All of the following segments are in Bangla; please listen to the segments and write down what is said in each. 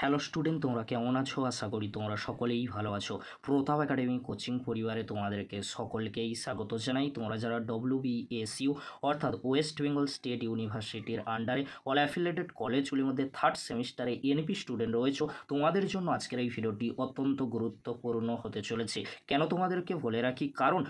হ্যালো স্টুডেন্ট, তোমরা কেমন আছো? আশা করি তোমরা সকলেই ভালো আছো। প্রতাপ একাডেমি কোচিং পরিবারে তোমাদেরকে সকলকেই স্বাগত জানাই। তোমরা যারা WBSU অর্থাৎ ওয়েস্ট বেঙ্গল স্টেট ইউনিভার্সিটির আন্ডারে অল অ্যাফিলিয়েটেড কলেজগুলির মধ্যে থার্ড সেমিস্টারে এনপি স্টুডেন্ট রয়েছো, তোমাদের জন্য আজকের এই ভিডিওটি অত্যন্ত গুরুত্বপূর্ণ হতে চলেছে। কেন তোমাদেরকে বলে রাখি, কারণ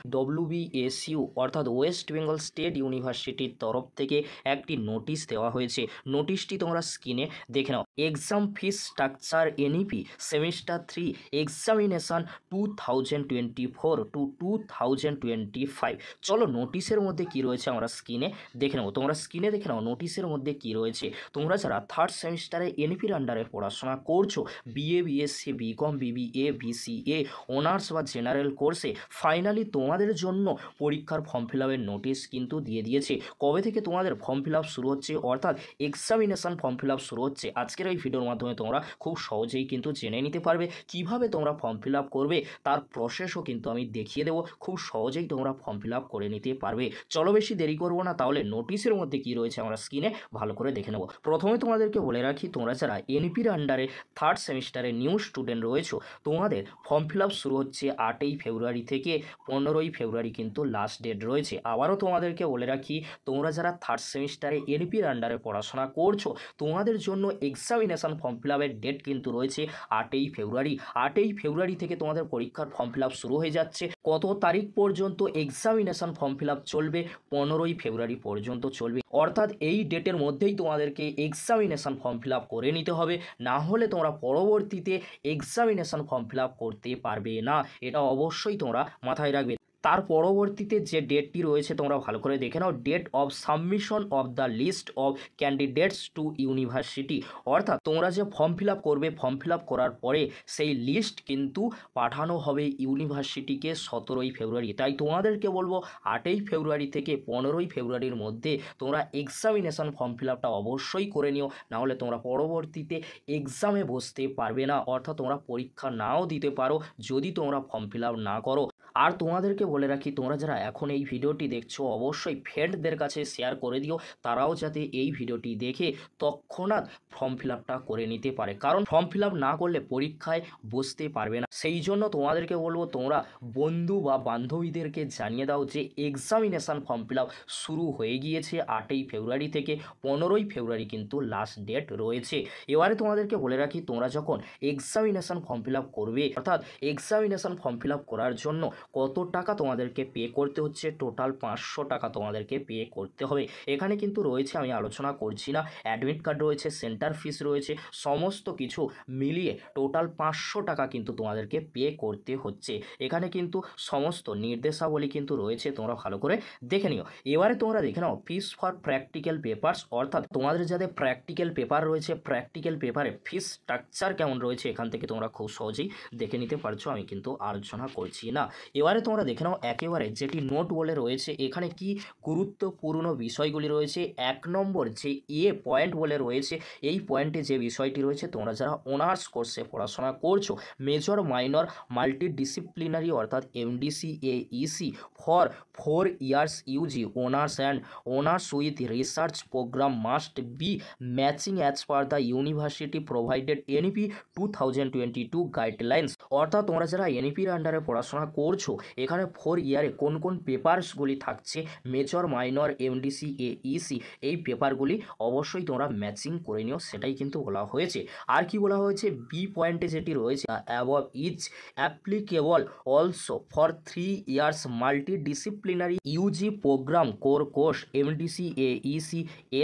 WBSU অর্থাৎ ওয়েস্ট বেঙ্গল স্টেট ইউনিভার্সিটির তরফ থেকে একটি নোটিশ দেওয়া হয়েছে। নোটিশটি তোমরা স্ক্রিনে দেখে নাও। Exam fees structure NEP semester 3 examination 2024 to 2025। চলো নোটিশের মধ্যে কি রয়েছে আমরা স্ক্রিনে দেখে নেব। তোমরা স্ক্রিনে দেখে নাও নোটিশের মধ্যে কি রয়েছে। তোমরা যারা থার্ড সেমিস্টারে এনইপির আন্ডারে পড়াশোনা করছো, BA, BSc, BCom, BBA, BCA, honours বা জেনারেল কোর্সে, ফাইনালি তোমাদের জন্য পরীক্ষার ফর্ম ফিল আপের নোটিশ কিন্তু দিয়ে দিয়েছে। কবে থেকে তোমাদের ফর্ম ফিল আপ শুরু হচ্ছে, অর্থাৎ এক্সামিনেশন ফর্ম ফিল আপ শুরু হচ্ছে। আজকের এই ভিডিওর মাধ্যমে তোমরা খুব সহজেই কিন্তু জেনে নিতে পারবে কিভাবে তোমরা ফর্ম ফিল আপ করবে, তার প্রসেসও কিন্তু আমি দেখিয়ে দেবো। খুব সহজেই তোমরা ফর্ম ফিল আপ করে নিতে পারবে। চলো বেশি দেরি করবো না, তাহলে নোটিশের মধ্যে কি রয়েছে আমরা স্ক্রিনে ভালো করে দেখে নেব। প্রথমে তোমাদেরকে বলে রাখি, তোমরা যারা এনপির আন্ডারে থার্ড সেমিস্টারে নিউ স্টুডেন্ট রয়েছো, তোমাদের ফর্ম ফিল আপ শুরু হচ্ছে 8ই ফেব্রুয়ারি থেকে 15ই ফেব্রুয়ারি কিন্তু লাস্ট ডেট রয়েছে। আবারও তোমাদেরকে বলে রাখি, তোমরা যারা থার্ড সেমিস্টারে এনপির আন্ডারে পড়াশোনা করছো, তোমাদের জন্য এক্সামিনেশন ফর্ম ফিল আপের ডেট কিন্তু রয়েছে 8ই ফেব্রুয়ারি। 8ই ফেব্রুয়ারি থেকে তোমাদের পরীক্ষার ফর্ম ফিল আপ শুরু হয়ে যাচ্ছে। কত তারিখ পর্যন্ত এক্সামিনেশন ফর্ম ফিল আপ চলবে? 15ই ফেব্রুয়ারি পর্যন্ত চলবে। অর্থাৎ এই ডেটের মধ্যেই তোমাদেরকে এক্সামিনেশন ফর্ম ফিল আপ করে নিতে হবে, না হলে তোমরা পরবর্তীতে এক্সামিনেশন ফর্ম ফিল আপ করতে পারবে না। এটা অবশ্যই তোমরা মাথায় রাখবে। তার পরবর্তীতে যে ডেটটি রয়েছে তোমরা ভালো করে দেখে নাও, date of submission of the list of candidates to university. অর্থাৎ তোমরা যে ফর্ম ফিল আপ করবে, ফর্ম ফিল আপ করার পরে সেই লিস্ট কিন্তু পাঠানো হবে ইউনিভার্সিটিকে 17ই ফেব্রুয়ারি। তাই তোমাদেরকে বলবো 8ই ফেব্রুয়ারি থেকে 15ই ফেব্রুয়ারির মধ্যে তোমরা এক্সামিনেশন ফর্ম ফিল আপটা অবশ্যই করে নিও, নাহলে তোমরা পরবর্তীতে এক্সামে বসতে পারবে না। অর্থাৎ তোমরা পরীক্ষা নাও দিতে পারো যদি তোমরা ফর্ম ফিল আপ না করো। আর তোমাদেরকে বলে রাখি, তোমরা যারা এখন এই ভিডিওটি দেখছো, অবশ্যই ফ্রেন্ডদের কাছে শেয়ার করে দিও, তারাও যাতে এই ভিডিওটি দেখে তৎক্ষণাৎ ফর্ম ফিল আপটা করে নিতে পারে। কারণ ফর্ম ফিল আপ না করলে পরীক্ষায় বসতে পারবে না। সেই জন্য তোমাদেরকে বলবো, তোমরা বন্ধু বা বান্ধবীদেরকে জানিয়ে দাও যে এক্সামিনেশান ফর্ম ফিল আপ শুরু হয়ে গিয়েছে 8ই ফেব্রুয়ারি থেকে 15ই ফেব্রুয়ারি কিন্তু লাস্ট ডেট রয়েছে। এবারে তোমাদেরকে বলে রাখি, তোমরা যখন এক্সামিনেশান ফর্ম ফিল আপ করবে, অর্থাৎ এক্সামিনেশান ফর্ম ফিল আপ করার জন্য কত টাকা তোমাদেরকে পে করতে হচ্ছে, টোটাল 500 টাকা তোমাদেরকে পে করতে হবে। এখানে কিন্তু রয়েছে, আমি আলোচনা করছি না, অ্যাডমিট কার্ড রয়েছে, সেন্টার ফিস রয়েছে, সমস্ত কিছু মিলিয়ে টোটাল 500 টাকা কিন্তু তোমাদেরকে পে করতে হচ্ছে। এখানে কিন্তু সমস্ত নির্দেশাবলী কিন্তু রয়েছে, তোমরা ভালো করে দেখে নিও। এবারে তোমরা দেখে নাও ফিস ফর প্র্যাকটিক্যাল পেপারস, অর্থাৎ তোমাদের যাদের প্র্যাকটিক্যাল পেপার রয়েছে, প্র্যাকটিক্যাল পেপারে ফিস স্ট্রাকচার কেমন রয়েছে এখান থেকে তোমরা খুব সহজেই দেখে নিতে পারছো, আমি কিন্তু আলোচনা করছি না। এবারে তোমরা দেখে নাও একেবারে যেটি নোট বলে রয়েছে, এখানে কি গুরুত্বপূর্ণ বিষয়গুলি রয়েছে। 1 নম্বর যে পয়েন্ট বলে রয়েছে, এই পয়েন্টে যে বিষয়টি রয়েছে, তোমরা যারা অনার্স কোর্সে পড়াশোনা করছো, মেজর মাইনর মাল্টিডিসিপ্লিনারি অর্থাৎ MDC AEC for 4 years UG honours and honours with research programme must be matching as per the university provided NEP 2022 guidelines. অর্থাৎ তোমরা যারা এনইপির আন্ডারে পড়াশোনা করছো, এখানে 4 ইয়ারে কোন কোন পেপারসগুলি থাকছে, মেজর মাইনর MDC AEC, এই পেপারগুলি অবশ্যই তোমরা ম্যাচিং করে নিও, সেটাই কিন্তু বলা হয়েছে। আর কি বলা হয়েছে, বি পয়েন্টে যেটি রয়েছে, above is applicable also for 3 years multidisciplinary UG programme core course MDC AEC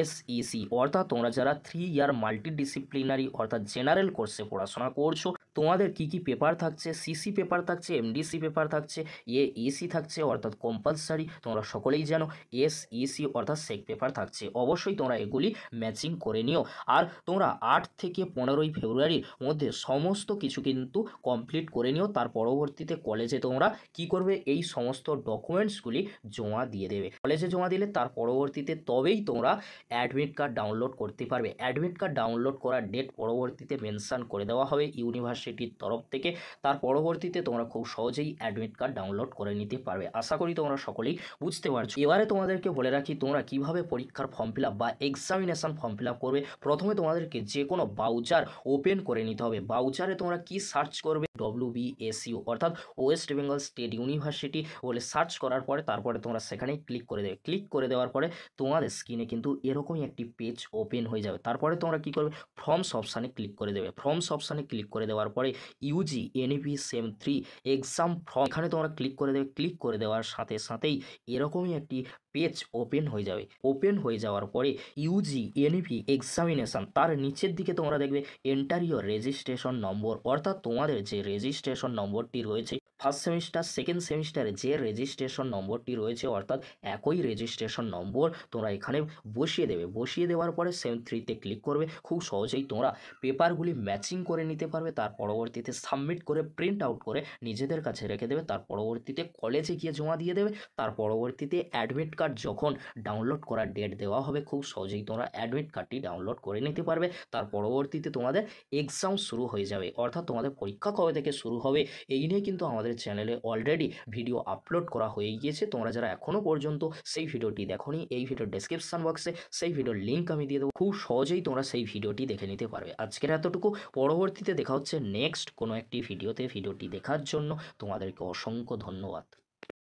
SEC। অর্থাৎ তোমরা যারা 3 ইয়ার মাল্টিডিসিপ্লিনারি অর্থাৎ জেনারেল কোর্সে পড়াশোনা করছো, তোমাদের কি কি পেপার থাকছে, সিসি পেপার থাকছে, MDC পেপার থাকছে, AEC থাকছে অর্থাৎ কম্পালসারি, তোমরা সকলেই জানো, SEC অর্থাৎ সেক পেপার থাকছে। অবশ্যই তোমরা এগুলি ম্যাচিং করে নিও। আর তোমরা 8 থেকে 15ই ফেব্রুয়ারির মধ্যে সমস্ত কিছু কিন্তু কমপ্লিট করে নিও। তার পরবর্তীতে কলেজে তোমরা কি করবে, এই সমস্ত ডকুমেন্টসগুলি জমা দিয়ে দেবে। কলেজে জমা দিলে তার পরবর্তীতে তবেই তোমরা অ্যাডমিট কার্ড ডাউনলোড করতে পারবে। অ্যাডমিট কার্ড ডাউনলোড করার ডেট পরবর্তীতে মেনশন করে দেওয়া হবে ইউনিভার্সিটির তরফ থেকে। তার পরবর্তীতে তোমরা খুব সহজেই অ্যাডমিট কার্ড ডাউনলোড করে নিতে পারবে। আশা করি তোমরা সকলেই বুঝতে পারছো। এবারে তোমাদেরকে বলে রাখি তোমরা কিভাবে পরীক্ষার ফর্ম ফিল আপ বা এক্সামিনেশন ফর্ম ফিল আপ করবে। প্রথমে তোমাদেরকে যে কোনো ব্রাউজার ওপেন করে নিতে হবে। ব্রাউজারে তোমরা কি সার্চ করবে, WBSU অর্থাৎ ওয়েস্ট বেঙ্গল স্টেট ইউনিভার্সিটি বলে সার্চ করার পরে তারপরে তোমরা সেখানেই ক্লিক করে দেবে। ক্লিক করে দেওয়ার পরে তোমাদের স্ক্রিনে কিন্তু এরকমই একটি পেজ ওপেন হয়ে যাবে। তারপরে তোমরা কি করবে, ফর্মস অপশানে ক্লিক করে দেবে। ফর্মস অপশানে ক্লিক করে দেওয়ার পরে UG NEP sem 3 exam form এখানে তোমরা ক্লিক করে দেবে। ক্লিক করে দেওয়ার সাথে সাথেই এরকমই একটি পেজ ওপেন হয়ে যাবে। ওপেন হয়ে যাওয়ার পরে ইউজি এনইপি এক্সামিনেশান তার নিচের দিকে তোমরা দেখবে এন্টার ইওর রেজিস্ট্রেশন নম্বর, অর্থাৎ তোমাদের যে রেজিস্ট্রেশন নম্বরটি রয়েছে ফার্স্ট সেমিস্টার সেকেন্ড সেমিস্টারে যে রেজিস্ট্রেশন নম্বরটি রয়েছে অর্থাৎ একই রেজিস্ট্রেশন নম্বর তোমরা এখানে বসিয়ে দেবে। বসিয়ে দেওয়ার পরে সেম 3তে ক্লিক করবে। খুব সহজেই তোমরা পেপারগুলি ম্যাচিং করে নিতে পারবে। তার পরবর্তীতে সাবমিট করে প্রিন্ট আউট করে নিজেদের কাছে রেখে দেবে। তার পরবর্তীতে কলেজে গিয়ে জমা দিয়ে দেবে। তার পরবর্তীতে অ্যাডমিট কার্ড যখন ডাউনলোড করার ডেট দেওয়া হবে খুব সহজেই তোমরা অ্যাডমিট কার্ডটি ডাউনলোড করে নিতে পারবে। তার পরবর্তীতে তোমাদের এক্সাম শুরু হয়ে যাবে, অর্থাৎ তোমাদের পরীক্ষা কবে থেকে শুরু হবে এই নিয়ে কিন্তু আমাদের চ্যানেলে অলরেডি ভিডিও আপলোড করা হয়ে গিয়েছে। তোমরা যারা এখনও পর্যন্ত সেই ভিডিওটি দেখোনি এই ভিডিওর ডেসক্রিপশন বক্সে সেই ভিডিওর লিঙ্ক আমি দিয়ে দেবো। খুব সহজেই তোমরা সেই ভিডিওটি দেখে নিতে পারবে। আজকের এতটুকু, পরবর্তীতে দেখা হচ্ছে নেক্সট কোনো একটি ভিডিওতে। ভিডিওটি দেখার জন্য তোমাদেরকে অসংখ্য ধন্যবাদ।